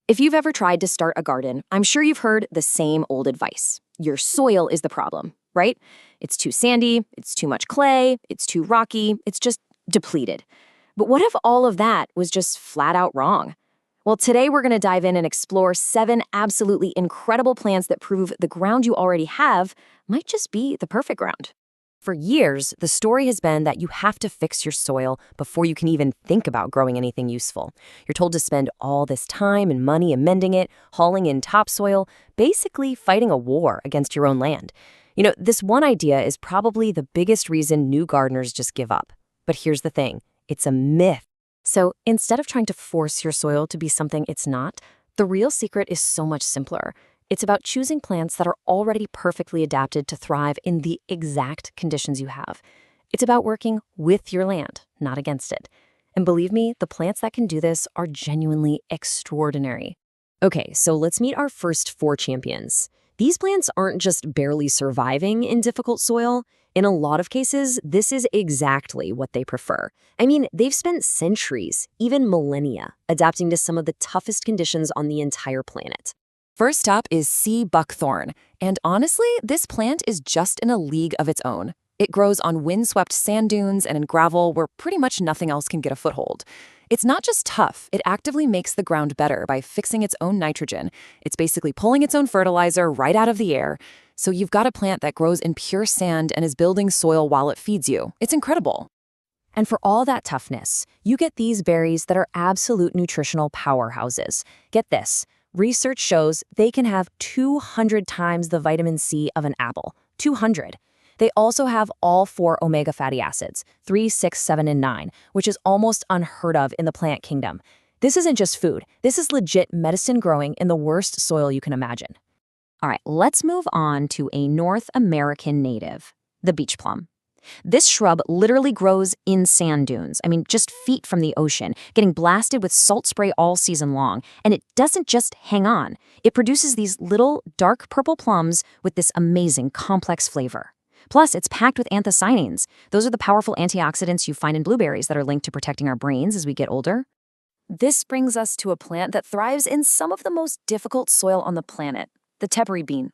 If you've ever tried to start a garden, I'm sure you've heard the same old advice. Your soil is the problem, right? It's too sandy, it's too much clay, it's too rocky, it's just depleted. But what if all of that was just flat out wrong? Well, today we're going to dive in and explore 7 absolutely incredible plants that prove the ground you already have might just be the perfect ground. For years, the story has been that you have to fix your soil before you can even think about growing anything useful. You're told to spend all this time and money amending it, hauling in topsoil, basically fighting a war against your own land. This one idea is probably the biggest reason new gardeners just give up. But here's the thing, it's a myth. So instead of trying to force your soil to be something it's not, the real secret is so much simpler. It's about choosing plants that are already perfectly adapted to thrive in the exact conditions you have. It's about working with your land, not against it. And believe me, the plants that can do this are genuinely extraordinary. Okay, so let's meet our first 4 champions. These plants aren't just barely surviving in difficult soil. In a lot of cases, this is exactly what they prefer. I mean, they've spent centuries, even millennia, adapting to some of the toughest conditions on the entire planet. First up is sea buckthorn, and honestly, this plant is just in a league of its own. It grows on windswept sand dunes and in gravel where pretty much nothing else can get a foothold. It's not just tough, it actively makes the ground better by fixing its own nitrogen. It's basically pulling its own fertilizer right out of the air. So you've got a plant that grows in pure sand and is building soil while it feeds you. It's incredible. And for all that toughness, you get these berries that are absolute nutritional powerhouses. Get this. Research shows they can have 200 times the vitamin C of an apple. 200. They also have all 4 omega fatty acids, 3, 6, 7, and 9, which is almost unheard of in the plant kingdom. This isn't just food. This is legit medicine growing in the worst soil you can imagine. All right, let's move on to a North American native, the beach plum. This shrub literally grows in sand dunes, just feet from the ocean, getting blasted with salt spray all season long. And it doesn't just hang on. It produces these little dark purple plums with this amazing complex flavor. Plus, it's packed with anthocyanins. Those are the powerful antioxidants you find in blueberries that are linked to protecting our brains as we get older. This brings us to a plant that thrives in some of the most difficult soil on the planet, the tepary bean.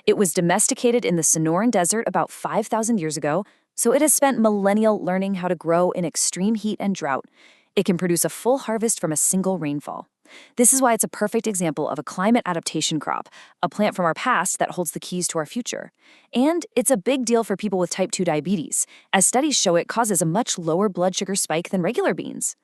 It was domesticated in the Sonoran Desert about 5,000 years ago, so it has spent millennia learning how to grow in extreme heat and drought. It can produce a full harvest from a single rainfall. This is why it's a perfect example of a climate adaptation crop, a plant from our past that holds the keys to our future. And it's a big deal for people with type 2 diabetes, as studies show it causes a much lower blood sugar spike than regular beans.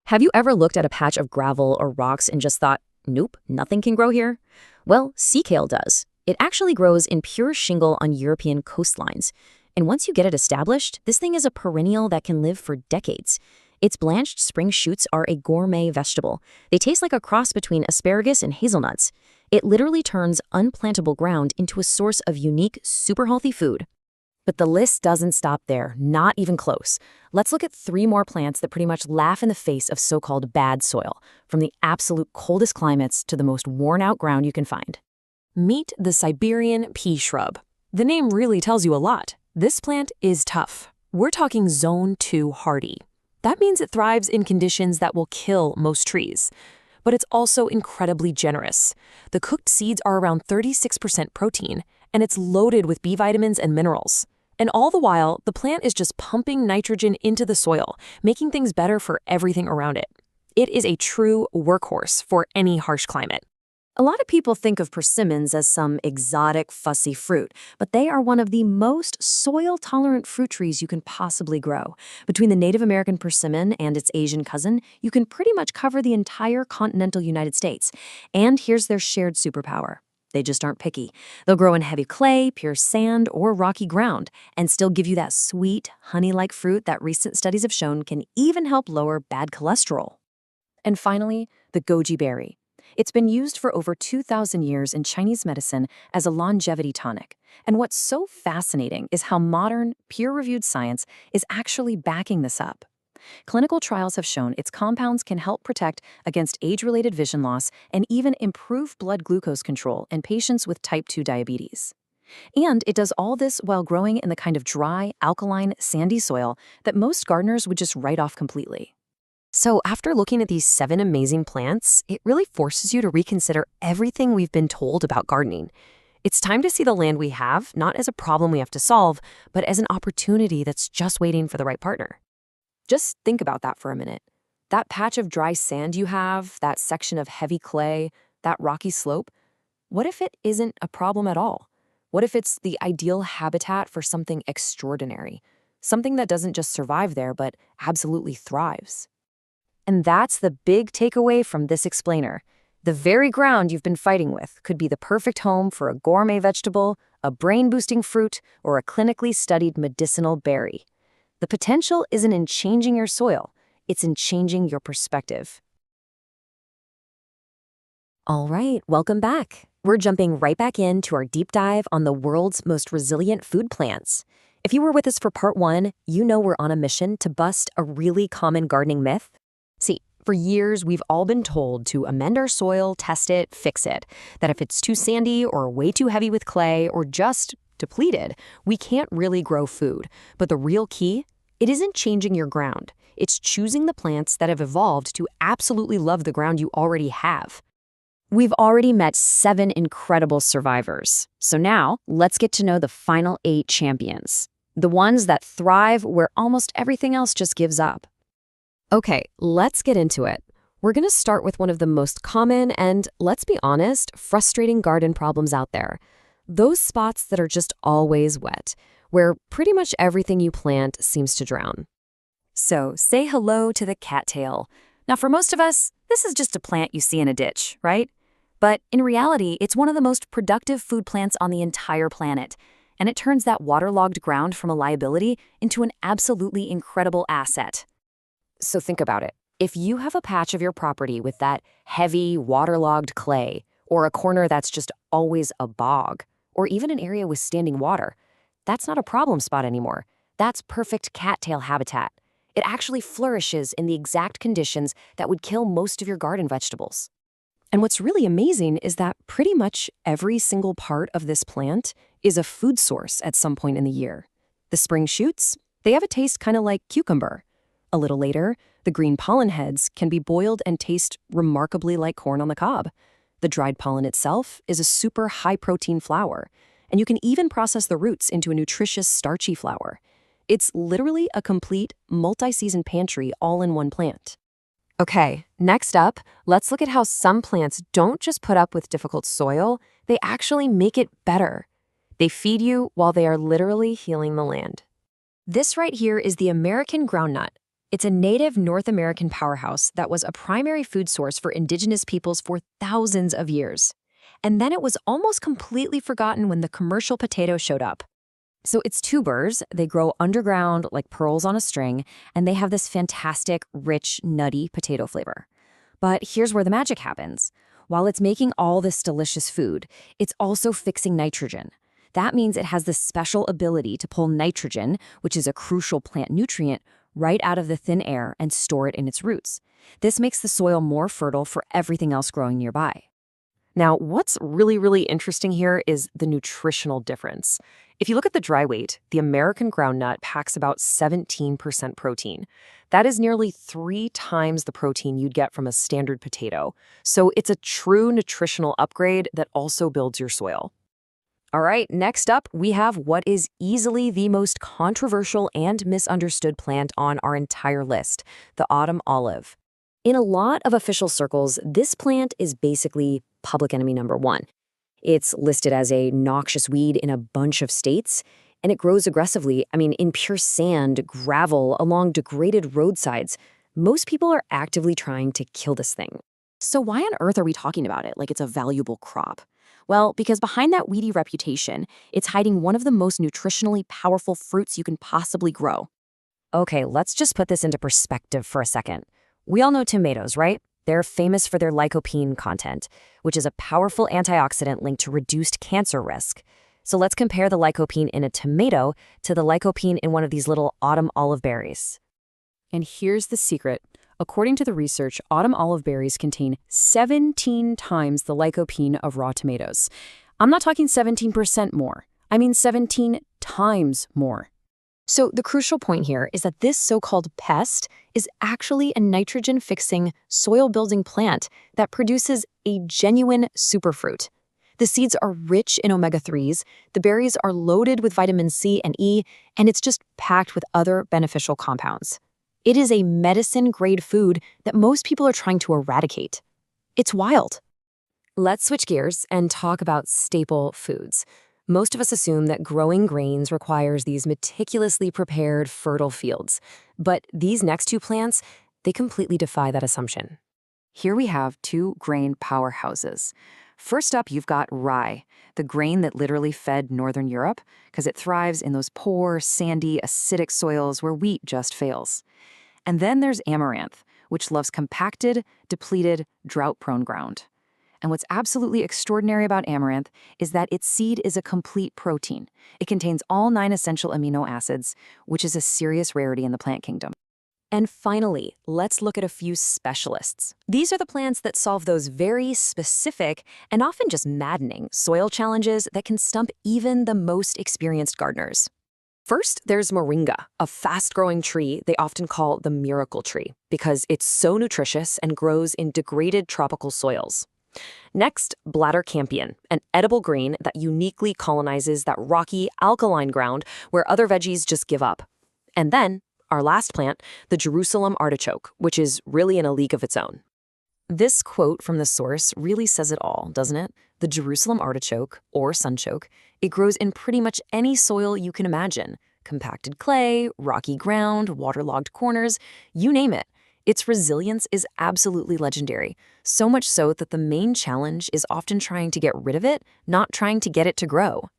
Have you ever looked at a patch of gravel or rocks and just thought, nope, nothing can grow here? Well, sea kale does. It actually grows in pure shingle on European coastlines. And once you get it established, this thing is a perennial that can live for decades. Its blanched spring shoots are a gourmet vegetable. They taste like a cross between asparagus and hazelnuts. It literally turns unplantable ground into a source of unique, super healthy food. But the list doesn't stop there, not even close. Let's look at 3 more plants that pretty much laugh in the face of so-called bad soil, from the absolute coldest climates to the most worn-out ground you can find. Meet the Siberian pea shrub. The name really tells you a lot. This plant is tough. We're talking zone 2 hardy. That means it thrives in conditions that will kill most trees. But it's also incredibly generous. The cooked seeds are around 36% protein, and it's loaded with B vitamins and minerals. And all the while, the plant is just pumping nitrogen into the soil, making things better for everything around it. It is a true workhorse for any harsh climate. A lot of people think of persimmons as some exotic, fussy fruit, but they are one of the most soil-tolerant fruit trees you can possibly grow. Between the Native American persimmon and its Asian cousin, you can pretty much cover the entire continental United States. And here's their shared superpower. They just aren't picky. They'll grow in heavy clay, pure sand, or rocky ground, and still give you that sweet, honey-like fruit that recent studies have shown can even help lower bad cholesterol. And finally, the goji berry. It's been used for over 2,000 years in Chinese medicine as a longevity tonic. And what's so fascinating is how modern, peer-reviewed science is actually backing this up. Clinical trials have shown its compounds can help protect against age-related vision loss and even improve blood glucose control in patients with type 2 diabetes. And it does all this while growing in the kind of dry, alkaline, sandy soil that most gardeners would just write off completely. So after looking at these 7 amazing plants, it really forces you to reconsider everything we've been told about gardening. It's time to see the land we have not as a problem we have to solve, but as an opportunity that's just waiting for the right partner. Just think about that for a minute. That patch of dry sand you have, that section of heavy clay, that rocky slope, what if it isn't a problem at all? What if it's the ideal habitat for something extraordinary? Something that doesn't just survive there, but absolutely thrives. And that's the big takeaway from this explainer. The very ground you've been fighting with could be the perfect home for a gourmet vegetable, a brain-boosting fruit, or a clinically studied medicinal berry. The potential isn't in changing your soil, it's in changing your perspective. All right, welcome back. We're jumping right back into our deep dive on the world's most resilient food plants. If you were with us for part 1, you know we're on a mission to bust a really common gardening myth. See, for years, we've all been told to amend our soil, test it, fix it. That if it's too sandy or way too heavy with clay or just depleted, we can't really grow food. But the real key? It isn't changing your ground. It's choosing the plants that have evolved to absolutely love the ground you already have. We've already met 7 incredible survivors. So now, let's get to know the final 8 champions. The ones that thrive where almost everything else just gives up. Okay, let's get into it. We're going to start with one of the most common and, let's be honest, frustrating garden problems out there. Those spots that are just always wet, where pretty much everything you plant seems to drown. So say hello to the cattail. Now for most of us, this is just a plant you see in a ditch, right? But in reality, it's one of the most productive food plants on the entire planet. And it turns that waterlogged ground from a liability into an absolutely incredible asset. So think about it. If you have a patch of your property with that heavy, waterlogged clay, or a corner that's just always a bog, or even an area with standing water, that's not a problem spot anymore. That's perfect cattail habitat. It actually flourishes in the exact conditions that would kill most of your garden vegetables. And what's really amazing is that pretty much every single part of this plant is a food source at some point in the year. The spring shoots, they have a taste kind of like cucumber. A little later, the green pollen heads can be boiled and taste remarkably like corn on the cob. The dried pollen itself is a super high-protein flour, and you can even process the roots into a nutritious starchy flour. It's literally a complete multi-season pantry all in one plant. Okay, next up, let's look at how some plants don't just put up with difficult soil, they actually make it better. They feed you while they are literally healing the land. This right here is the American groundnut. It's a native North American powerhouse that was a primary food source for indigenous peoples for thousands of years. And then it was almost completely forgotten when the commercial potato showed up. So its tubers, they grow underground like pearls on a string, and they have this fantastic, rich, nutty potato flavor. But here's where the magic happens. While it's making all this delicious food, it's also fixing nitrogen. That means it has this special ability to pull nitrogen, which is a crucial plant nutrient, right out of the thin air and store it in its roots. This makes the soil more fertile for everything else growing nearby. Now, what's really interesting here is the nutritional difference. If you look at the dry weight, the American groundnut packs about 17% protein. That is nearly 3 times the protein you'd get from a standard potato. So it's a true nutritional upgrade that also builds your soil. All right, next up, we have what is easily the most controversial and misunderstood plant on our entire list, the autumn olive. In a lot of official circles, this plant is basically public enemy number 1. It's listed as a noxious weed in a bunch of states, and it grows aggressively, in pure sand, gravel, along degraded roadsides. Most people are actively trying to kill this thing. So why on earth are we talking about it like it's a valuable crop? Well, because behind that weedy reputation, it's hiding one of the most nutritionally powerful fruits you can possibly grow. Okay, let's just put this into perspective for a second. We all know tomatoes, right? They're famous for their lycopene content, which is a powerful antioxidant linked to reduced cancer risk. So let's compare the lycopene in a tomato to the lycopene in one of these little autumn olive berries. And here's the secret. According to the research, autumn olive berries contain 17 times the lycopene of raw tomatoes. I'm not talking 17% more. I mean 17 times more. So the crucial point here is that this so-called pest is actually a nitrogen-fixing, soil-building plant that produces a genuine superfruit. The seeds are rich in omega-3s, the berries are loaded with vitamin C and E, and it's just packed with other beneficial compounds. It is a medicine-grade food that most people are trying to eradicate. It's wild. Let's switch gears and talk about staple foods. Most of us assume that growing grains requires these meticulously prepared, fertile fields. But these next two plants, they completely defy that assumption. Here we have two grain powerhouses. First up, you've got rye, the grain that literally fed Northern Europe, because it thrives in those poor, sandy, acidic soils where wheat just fails. And then there's amaranth, which loves compacted, depleted, drought-prone ground. And what's absolutely extraordinary about amaranth is that its seed is a complete protein. It contains all 9 essential amino acids, which is a serious rarity in the plant kingdom. And finally, let's look at a few specialists. These are the plants that solve those very specific and often just maddening soil challenges that can stump even the most experienced gardeners. First, there's moringa, a fast-growing tree they often call the miracle tree because it's so nutritious and grows in degraded tropical soils. Next, bladder campion, an edible green that uniquely colonizes that rocky, alkaline ground where other veggies just give up. And then, our last plant, the Jerusalem artichoke, which is really in a league of its own. This quote from the source really says it all, doesn't it? The Jerusalem artichoke, or sunchoke, it grows in pretty much any soil you can imagine. Compacted clay, rocky ground, waterlogged corners, you name it. Its resilience is absolutely legendary, so much so that the main challenge is often trying to get rid of it, not trying to get it to grow.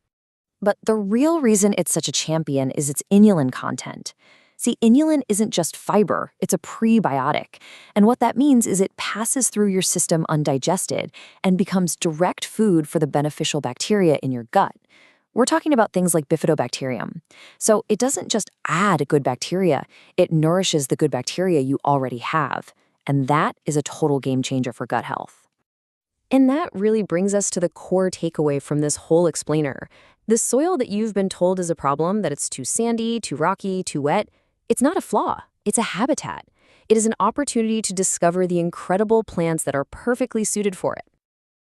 But the real reason it's such a champion is its inulin content. See, inulin isn't just fiber, it's a prebiotic. And what that means is it passes through your system undigested and becomes direct food for the beneficial bacteria in your gut. We're talking about things like bifidobacterium. So it doesn't just add good bacteria, it nourishes the good bacteria you already have. And that is a total game changer for gut health. And that really brings us to the core takeaway from this whole explainer. The soil that you've been told is a problem, that it's too sandy, too rocky, too wet, it's not a flaw, it's a habitat. It is an opportunity to discover the incredible plants that are perfectly suited for it.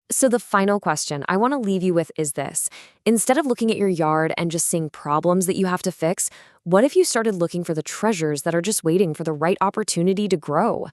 So the final question I want to leave you with is this. Instead of looking at your yard and just seeing problems that you have to fix, what if you started looking for the treasures that are just waiting for the right opportunity to grow?